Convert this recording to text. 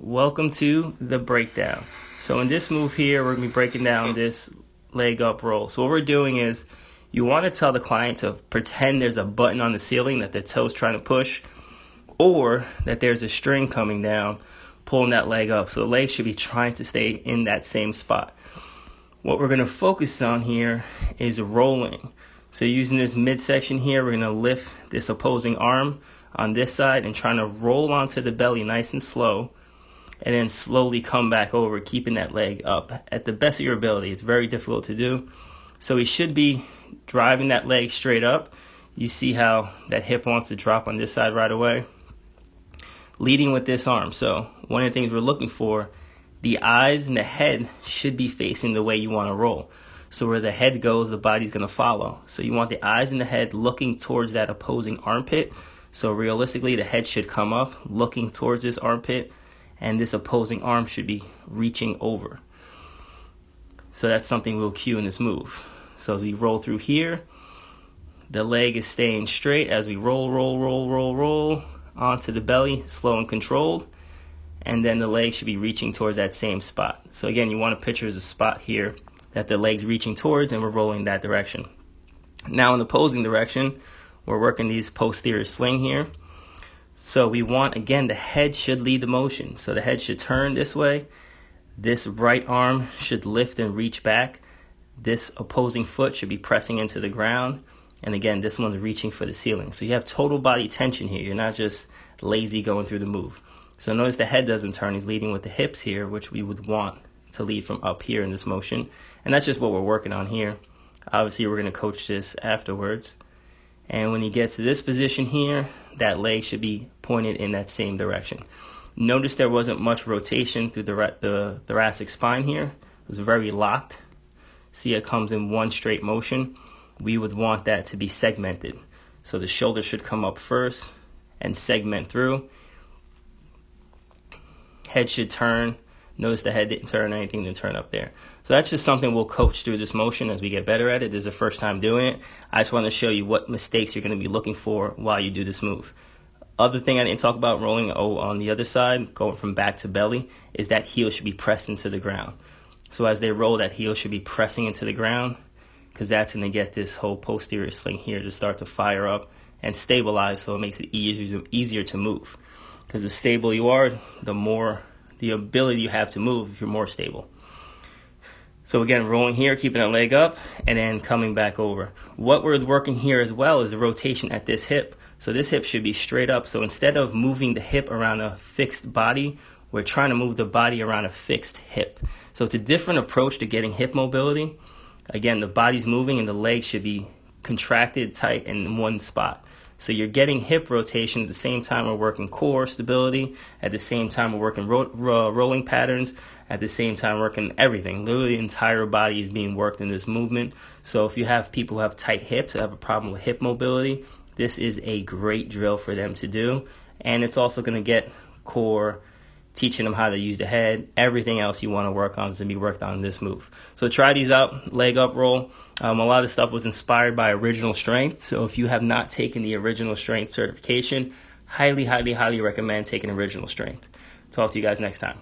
Welcome to the breakdown. So in this move here, we're going to be breaking down this leg up roll. So what we're doing is you want to tell the client to pretend there's a button on the ceiling that their toe's trying to push, or that there's a string coming down pulling that leg up. So the leg should be trying to stay in that same spot. What we're going to focus on here is rolling. So using this midsection here, we're going to lift this opposing arm on this side and trying to roll onto the belly nice and slow, and then slowly come back over, keeping that leg up at the best of your ability. It's very difficult to do. So we should be driving that leg straight up. You see how that hip wants to drop on this side right away. Leading with this arm. So one of the things we're looking for, the eyes and the head should be facing the way you want to roll. So where the head goes, the body's going to follow. So you want the eyes and the head looking towards that opposing armpit. So realistically, the head should come up, looking towards this armpit, and this opposing arm should be reaching over. So that's something we'll cue in this move. So as we roll through here, the leg is staying straight as we roll onto the belly, slow and controlled, and then the leg should be reaching towards that same spot. So again, you want to picture as a spot here that the leg's reaching towards, and we're rolling that direction. Now in the opposing direction, we're working these posterior sling here. So we want, again, the head should lead the motion. So the head should turn this way. This right arm should lift and reach back. This opposing foot should be pressing into the ground. And again, this one's reaching for the ceiling. So you have total body tension here. You're not just lazy going through the move. So notice the head doesn't turn. He's leading with the hips here, which we would want to lead from up here in this motion. And that's just what we're working on here. Obviously, we're going to coach this afterwards. And when he gets to this position here, that leg should be pointed in that same direction. Notice there wasn't much rotation through the thoracic spine here. It was very locked. See, it comes in one straight motion. We would want that to be segmented. So the shoulder should come up first and segment through. Head should turn. Notice the head didn't turn, anything didn't turn up there. So that's just something we'll coach through this motion as we get better at it. This is the first time doing it. I just want to show you what mistakes you're going to be looking for while you do this move. Other thing I didn't talk about rolling on the other side, going from back to belly, is that heel should be pressed into the ground. So as they roll, that heel should be pressing into the ground, because that's going to get this whole posterior sling here to start to fire up and stabilize, so it makes it easier to move. Because the stable you are, the more the ability you have to move if you're more stable. So again, rolling here, keeping that leg up, and then coming back over. What we're working here as well is the rotation at this hip. So this hip should be straight up. So instead of moving the hip around a fixed body, we're trying to move the body around a fixed hip. So it's a different approach to getting hip mobility. Again, the body's moving and the leg should be contracted tight in one spot. So you're getting hip rotation at the same time we're working core stability, at the same time we're working rolling patterns, at the same time working everything. Literally the entire body is being worked in this movement. So if you have people who have tight hips, who have a problem with hip mobility, this is a great drill for them to do. And it's also going to get core, teaching them how to use the head. Everything else you want to work on is going to be worked on in this move. So try these out. Leg up roll. A lot of stuff was inspired by Original Strength. So if you have not taken the Original Strength certification, highly recommend taking Original Strength. Talk to you guys next time.